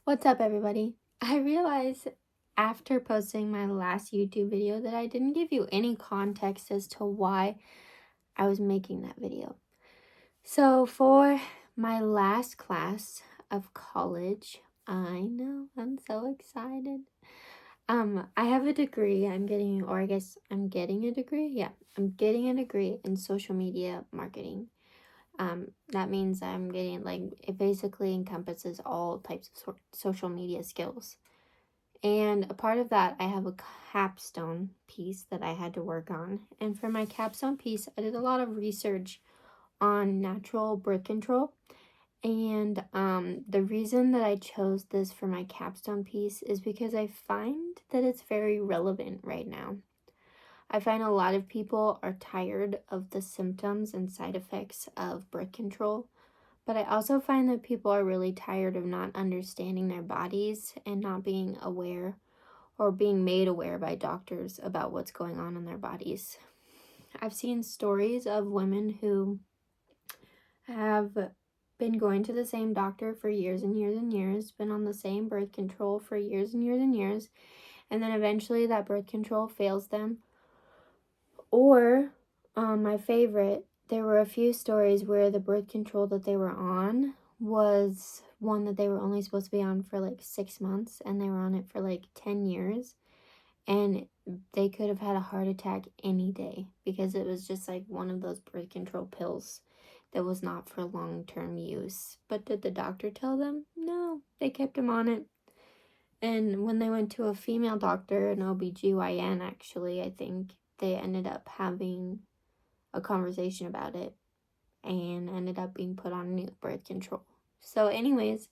What's up, everybody? I realized after posting my last YouTube video that I didn't give you any context as to why I was making that video. So, for my last class of college, I know, I'm so excited. I have a degree. I guess I'm getting a degree. Yeah, I'm getting a degree in social media marketing. That means I'm getting it basically encompasses all types of social media skills. And a part of that, I have a capstone piece that I had to work on. And for my capstone piece, I did a lot of research on natural birth control. And the reason that I chose this for my capstone piece is because I find that it's very relevant right now. I find a lot of people are tired of the symptoms and side effects of birth control, but I also find that people are really tired of not understanding their bodies and not being aware or being made aware by doctors about what's going on in their bodies. I've seen stories of women who have been going to the same doctor for years and years and years, been on the same birth control for years and years and years, and then eventually that birth control fails them. Or, my favorite, there were a few stories where the birth control that they were on was one that they were only supposed to be on for like 6 months, and they were on it for like 10 years. And they could have had a heart attack any day because it was just like one of those birth control pills that was not for long-term use. But did the doctor tell them? No, they kept him on it. And when they went to a female doctor, an OBGYN actually, I think they ended up having a conversation about it and ended up being put on new birth control. So anyways,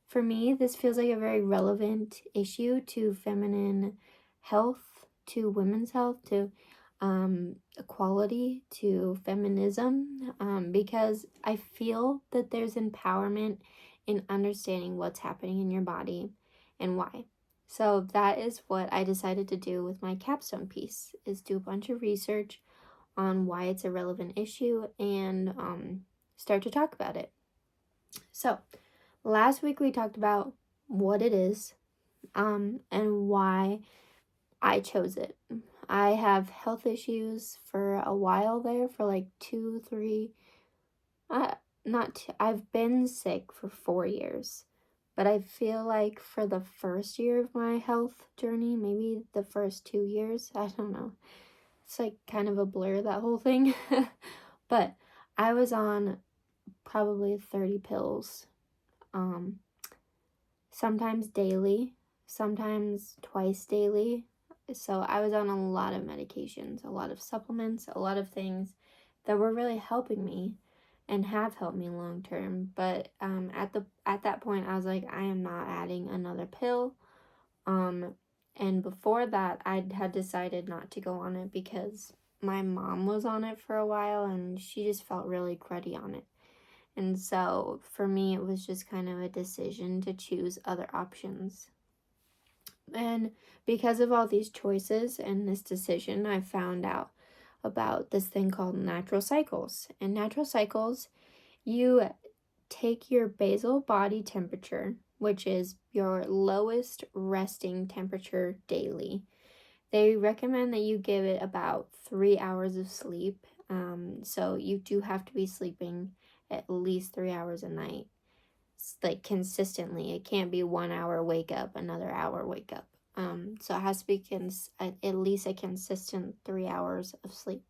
for me, this feels like a very relevant issue to feminine health, to women's health, to equality, to feminism, because I feel that there's empowerment in understanding what's happening in your body and why. So that is what I decided to do with my capstone piece, is do a bunch of research on why it's a relevant issue and start to talk about it. So last week we talked about what it is and why I chose it. I have health issues for a while there, for like 2, 3, I've been sick for 4 years. But I feel like for the first year of my health journey, maybe the first 2 years, I don't know. It's like kind of a blur, that whole thing. But I was on probably 30 pills, sometimes daily, sometimes twice daily. So I was on a lot of medications, a lot of supplements, a lot of things that were really helping me and have helped me long term. But at that point, I was like, I am not adding another pill. And before that, I had decided not to go on it because my mom was on it for a while and she just felt really cruddy on it. And so for me, it was just kind of a decision to choose other options. And because of all these choices and this decision, I found out about this thing called natural cycles. And natural cycles, you take your basal body temperature, which is your lowest resting temperature daily. They recommend that you give it about 3 hours of sleep. So you do have to be sleeping at least 3 hours a night, like consistently. It can't be 1 hour wake up, another hour wake up. So it has to be at least a consistent 3 hours of sleep.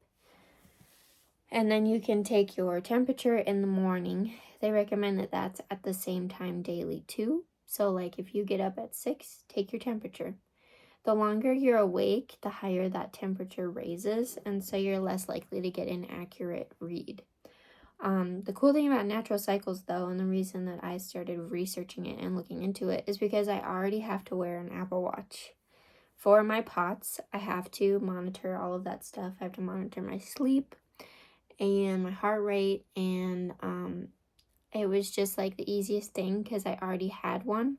And then you can take your temperature in the morning. They recommend that that's at the same time daily too. So like if you get up at 6, take your temperature. The longer you're awake, the higher that temperature raises, and so you're less likely to get an accurate read. The cool thing about natural cycles, though, and the reason that I started researching it and looking into it, is because I already have to wear an Apple Watch. For my POTS, I have to monitor all of that stuff. I have to monitor my sleep and my heart rate, and it was just like the easiest thing because I already had one.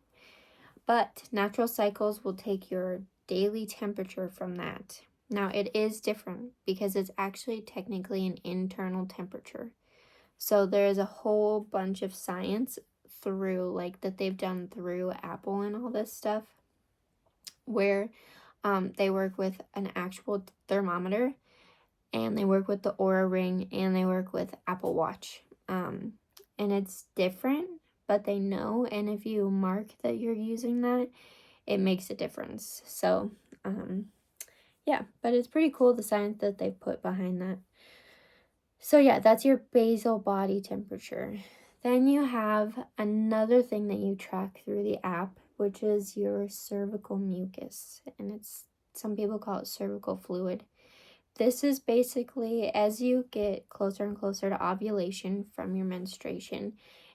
But natural cycles will take your daily temperature from that. Now, it is different because it's actually technically an internal temperature. So there is a whole bunch of science through, like that they've done through Apple and all this stuff, where they work with an actual thermometer, and they work with the Aura Ring, and they work with Apple Watch. And it's different, but they know, and if you mark that you're using that, it makes a difference. So, yeah, but it's pretty cool, the science that they put behind that. So yeah, that's your basal body temperature. Then you have another thing that you track through the app, which is your cervical mucus, and it's, some people call it cervical fluid. This is basically, as you get closer and closer to ovulation from your menstruation,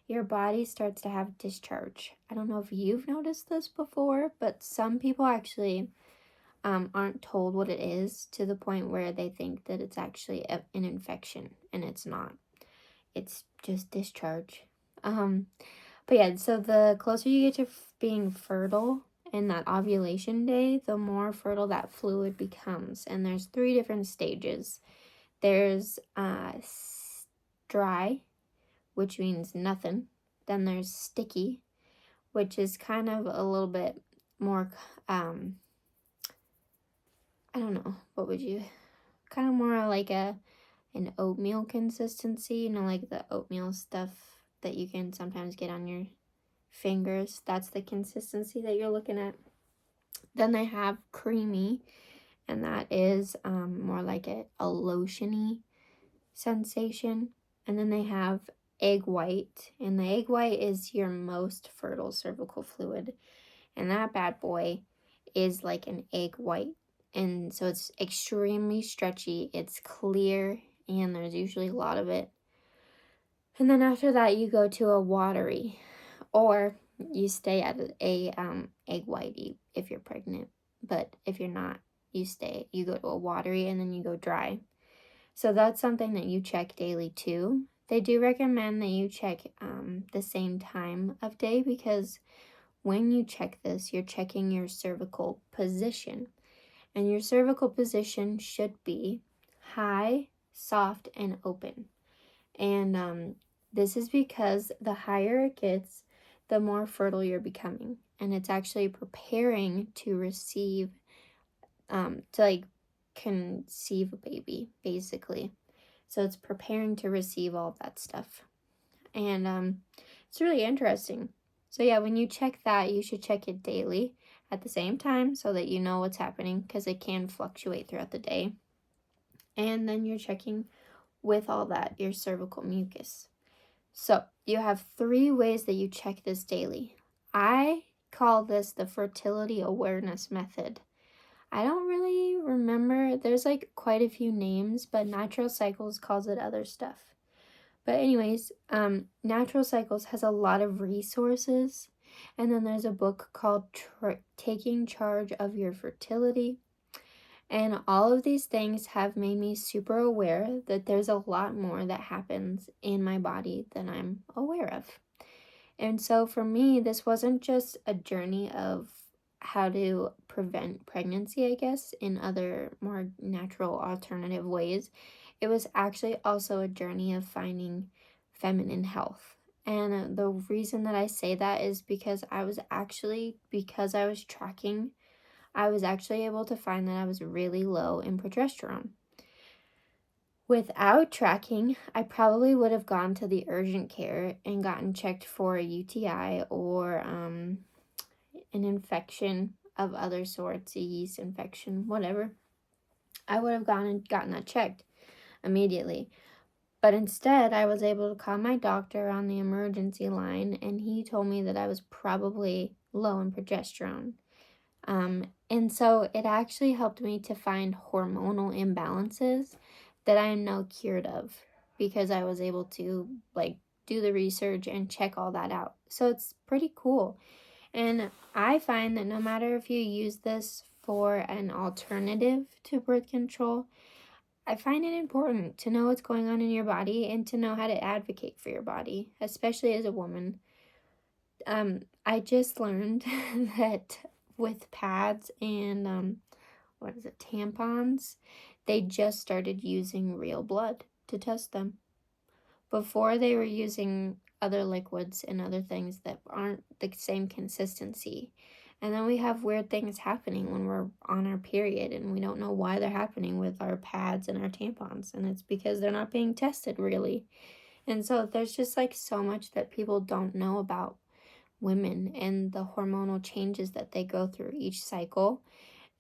your body starts to have discharge. I don't know if you've noticed this before, but some people actually aren't told what it is, to the point where they think that it's actually an infection, and it's not. It's just discharge. But yeah, so the closer you get to being fertile in that ovulation day, the more fertile that fluid becomes. And there's 3 different stages. There's dry, which means nothing. Then there's sticky, which is kind of a little bit more, I don't know, what would you, kind of more like an oatmeal consistency, you know, like the oatmeal stuff that you can sometimes get on your fingers. That's the consistency that you're looking at. Then they have creamy, and that is more like a lotiony sensation. And then they have egg white, and the egg white is your most fertile cervical fluid, and that bad boy is like an egg white. And so it's extremely stretchy, it's clear, and there's usually a lot of it. And then after that, you go to a watery, or you stay at a egg whitey if you're pregnant. But if you're not, you go to a watery, and then you go dry. So that's something that you check daily too. They do recommend that you check the same time of day, because when you check this, you're checking your cervical position. And your cervical position should be high, soft, and open. And this is because the higher it gets, the more fertile you're becoming. And it's actually preparing to receive, to like conceive a baby, basically. So it's preparing to receive all of that stuff. And it's really interesting. So yeah, when you check that, you should check it daily at the same time, so that you know what's happening, because it can fluctuate throughout the day. And then you're checking with all that, your cervical mucus. So you have 3 ways that you check this daily. I call this the fertility awareness method. I don't really remember, there's like quite a few names, but Natural Cycles calls it other stuff. But anyways, Natural Cycles has a lot of resources. And then there's a book called Taking Charge of Your Fertility. And all of these things have made me super aware that there's a lot more that happens in my body than I'm aware of. And so for me, this wasn't just a journey of how to prevent pregnancy, I guess, in other more natural alternative ways. It was actually also a journey of finding feminine health. And the reason that I say that is because I was tracking, I was actually able to find that I was really low in progesterone. Without tracking, I probably would have gone to the urgent care and gotten checked for a UTI or an infection of other sorts, a yeast infection, whatever. I would have gone and gotten that checked immediately. But instead, I was able to call my doctor on the emergency line, and he told me that I was probably low in progesterone. And so it actually helped me to find hormonal imbalances that I am now cured of, because I was able to do the research and check all that out. So it's pretty cool. And I find that no matter if you use this for an alternative to birth control, I find it important to know what's going on in your body and to know how to advocate for your body, especially as a woman. I just learned that with pads and tampons, they just started using real blood to test them. Before, they were using other liquids and other things that aren't the same consistency. And then we have weird things happening when we're on our period and we don't know why they're happening with our pads and our tampons. And it's because they're not being tested really. And so there's just like so much that people don't know about women and the hormonal changes that they go through each cycle.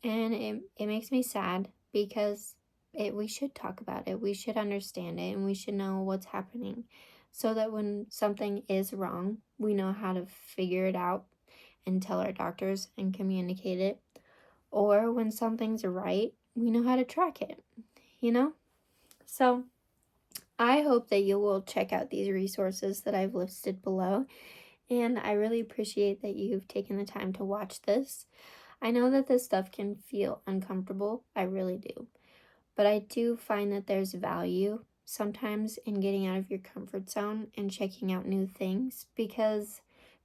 And it makes me sad because we should talk about it. We should understand it and we should know what's happening so that when something is wrong, we know how to figure it out and tell our doctors and communicate it. Or when something's right, we know how to track it, you know? So I hope that you will check out these resources that I've listed below. And I really appreciate that you've taken the time to watch this. I know that this stuff can feel uncomfortable. I really do. But I do find that there's value sometimes in getting out of your comfort zone and checking out new things because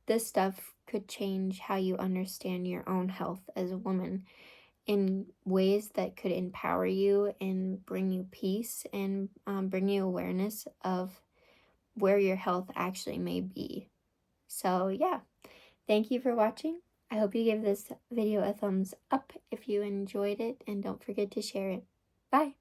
this stuff could change how you understand your own health as a woman in ways that could empower you and bring you peace and bring you awareness of where your health actually may be. So, yeah, thank you for watching. I hope you give this video a thumbs up if you enjoyed it and don't forget to share it. Bye.